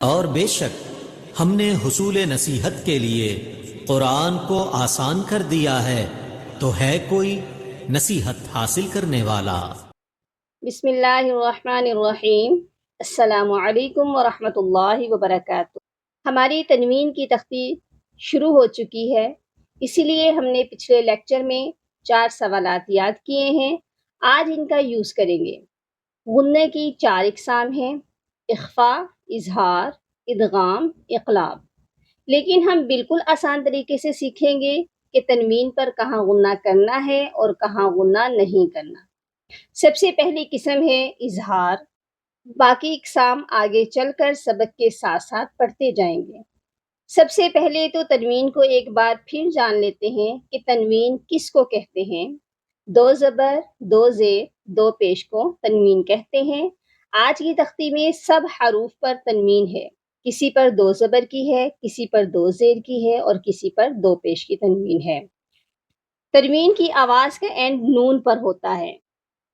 اور بے شک ہم نے حصول نصیحت کے لیے قرآن کو آسان کر دیا ہے، تو ہے کوئی نصیحت حاصل کرنے والا؟ بسم اللہ الرحمن الرحیم۔ السلام علیکم ورحمۃ اللہ وبرکاتہ۔ ہماری تنوین کی تختی شروع ہو چکی ہے، اسی لیے ہم نے پچھلے لیکچر میں 4 سوالات یاد کیے ہیں۔ آج ان کا یوز کریں گے۔ غنّے کی 4 اقسام ہیں: اخفا، اظہار، ادغام، اقلاب۔ لیکن ہم بالکل آسان طریقے سے سیکھیں گے کہ تنوین پر کہاں غنّہ کرنا ہے اور کہاں غنّہ نہیں کرنا۔ سب سے پہلی قسم ہے اظہار۔ باقی اقسام آگے چل کر سبق کے ساتھ ساتھ پڑھتے جائیں گے۔ سب سے پہلے تو تنوین کو ایک بار پھر جان لیتے ہیں کہ تنوین کس کو کہتے ہیں۔ 2 زبر، 2 زیر، 2 پیش کو تنوین کہتے ہیں۔ آج کی تختی میں سب حروف پر تنوین ہے۔ کسی پر 2 زبر کی ہے، کسی پر 2 زیر کی ہے اور کسی پر 2 پیش کی تنوین ہے۔ تنوین کی آواز کا اینڈ نون پر ہوتا ہے۔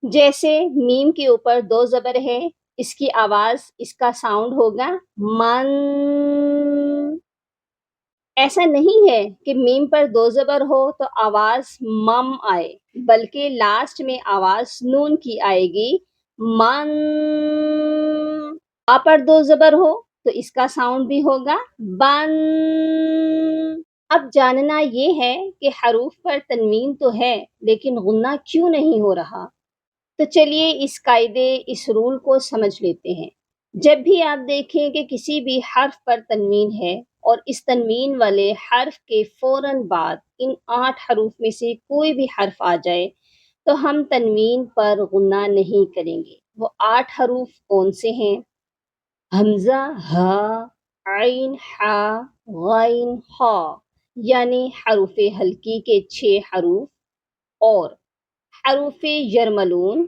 جیسے میم کے اوپر 2 زبر ہے، اس کی آواز، اس کا ساؤنڈ ہوگا من۔ ایسا نہیں ہے کہ میم پر 2 زبر ہو تو آواز مم آئے، بلکہ لاسٹ میں آواز نون کی آئے گی من۔ آ پر 2 زبر ہو تو اس کا ساؤنڈ بھی ہوگا بن۔ اب جاننا یہ ہے کہ حروف پر تنوین تو ہے لیکن غنّہ کیوں نہیں ہو رہا؟ تو چلیے اس قاعدے، اس رول کو سمجھ لیتے ہیں۔ جب بھی آپ دیکھیں کہ کسی بھی حرف پر تنوین ہے اور اس تنوین والے حرف کے فوراً بعد ان 8 حروف میں سے کوئی بھی حرف آ جائے تو ہم تنوین پر غنّہ نہیں کریں گے۔ وہ 8 حروف کون سے ہیں؟ حمزہ، ہا، عین، حا، غین، خا، یعنی حروف ہلکی کے 6 حروف، اور حروف یرملون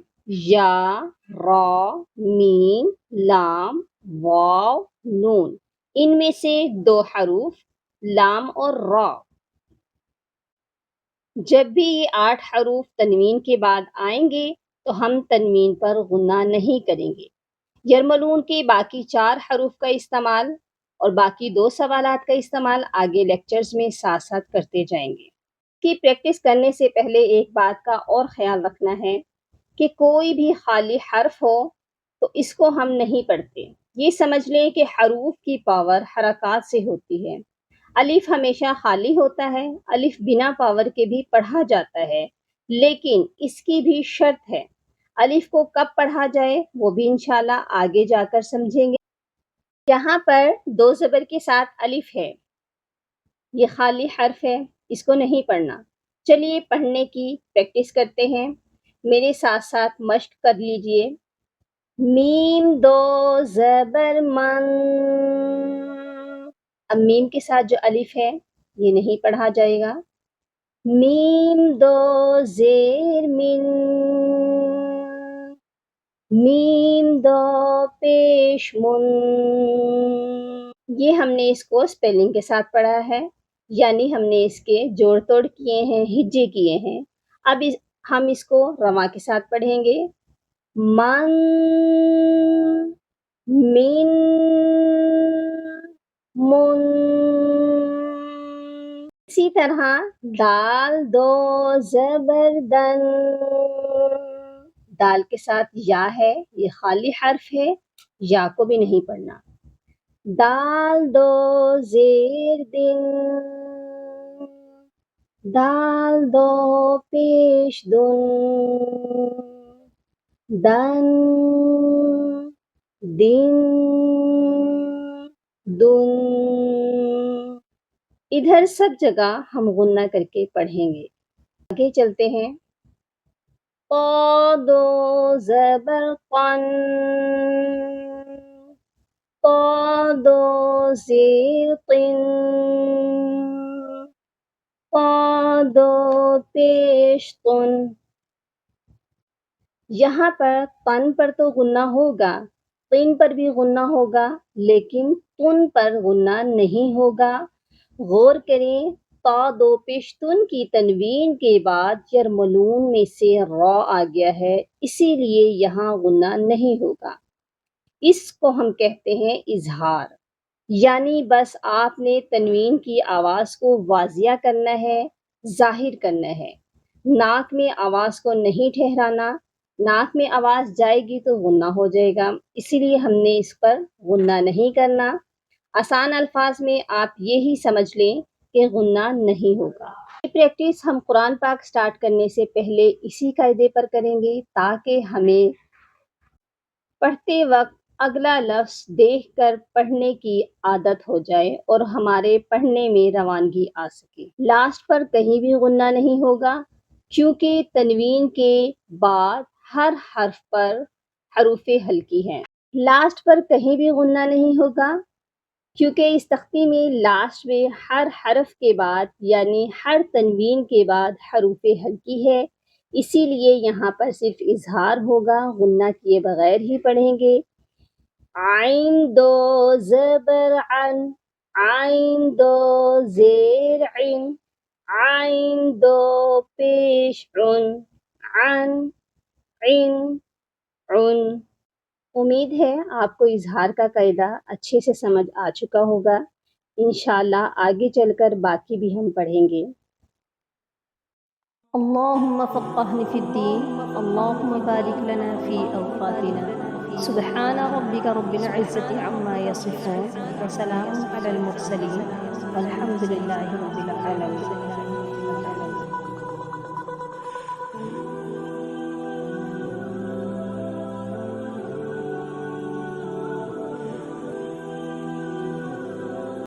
یا، را، میم، لام، واو، نون، ان میں سے 2 حروف لام اور را۔ جب بھی یہ 8 حروف تنوین کے بعد آئیں گے تو ہم تنوین پر غنّہ نہیں کریں گے۔ یرملون کے باقی 4 حروف کا استعمال اور باقی 2 سوالات کا استعمال آگے لیکچرز میں ساتھ ساتھ کرتے جائیں گے۔ کی پریکٹس کرنے سے پہلے ایک بات کا اور خیال رکھنا ہے کہ کوئی بھی خالی حرف ہو تو اس کو ہم نہیں پڑھتے۔ یہ سمجھ لیں کہ حروف کی پاور حرکات سے ہوتی ہے۔ الف ہمیشہ خالی ہوتا ہے، الف بنا پاور کے بھی پڑھا جاتا ہے، لیکن اس کی بھی شرط ہے۔ الف کو کب پڑھا جائے وہ بھی انشاءاللہ آگے جا کر سمجھیں گے۔ یہاں پر 2 زبر کے ساتھ الف ہے، یہ خالی حرف ہے، اس کو نہیں پڑھنا۔ چلیے پڑھنے کی پریکٹس کرتے ہیں، میرے ساتھ ساتھ مشق کر لیجئے۔ میم 2 زبر من۔ اب میم کے ساتھ جو الف ہے یہ نہیں پڑھا جائے گا۔ میم 2 زیر من۔ میم 2 پیش من۔ یہ ہم نے اس کو سپیلنگ کے ساتھ پڑھا ہے، یعنی ہم نے اس کے جوڑ توڑ کیے ہیں، ہجے کیے ہیں۔ اب ہم اس کو رواں کے ساتھ پڑھیں گے۔ من، من، من۔ اسی طرح دال 2 زبر دن۔ دال کے ساتھ یا ہے، یہ خالی حرف ہے، یا کو بھی نہیں پڑھنا۔ دال 2 زیر دن۔ دال 2 پیش دن۔ دن، دن، دن۔ ادھر سب جگہ ہم غنّہ کر کے پڑھیں گے۔ آگے چلتے ہیں۔ قا 2 زبر قن۔ قا 2 زیر قن۔ قا 2 پیش قن۔ یہاں پر قن پر تو غنّہ ہوگا، قن پر بھی غنّہ ہوگا، لیکن قن پر غنّہ نہیں ہوگا۔ غور کریں، تا 2 پیش تن کی تنوین کے بعد یرملون میں سے را آ گیا ہے، اسی لیے یہاں غنّہ نہیں ہوگا۔ اس کو ہم کہتے ہیں اظہار۔ یعنی بس آپ نے تنوین کی آواز کو واضح کرنا ہے، ظاہر کرنا ہے، ناک میں آواز کو نہیں ٹھہرانا، ناک میں آواز جائے گی تو غنہ ہو جائے گا، اسی لیے ہم نے اس پر غنہ نہیں کرنا۔ آسان الفاظ میں آپ یہی سمجھ لیں کہ غنہ نہیں ہوگا۔ یہ پریکٹس ہم قرآن پاک سٹارٹ کرنے سے پہلے اسی قاعدے پر کریں گے تاکہ ہمیں پڑھتے وقت اگلا لفظ دیکھ کر پڑھنے کی عادت ہو جائے اور ہمارے پڑھنے میں روانگی آ سکے۔ لاسٹ پر کہیں بھی غنہ نہیں ہوگا کیونکہ تنوین کے بعد ہر حرف پر حروف ہلکی ہیں۔ لاسٹ پر کہیں بھی غنہ نہیں ہوگا کیونکہ اس تختی میں لاسٹ میں ہر حرف کے بعد یعنی ہر تنوین کے بعد حروف ہلکی ہے، اسی لیے یہاں پر صرف اظہار ہوگا، غنہ کیے بغیر ہی پڑھیں گے۔ عین دو زبر عن، عین دو زیر عن، عین دو پیش عن، عن عن عن۔ امید ہے آپ کو اظہار کا قاعدہ اچھے سے سمجھ آ چکا ہوگا۔ انشاءاللہ آگے چل کر باقی بھی ہم پڑھیں گے۔ اللہم فقہنا فی الدین، اللہم بارک لنا فی اوقاتنا، سبحان ربک رب العزت عما یصفون، وسلام علی المرسلین، والحمد للہ رب العالمین۔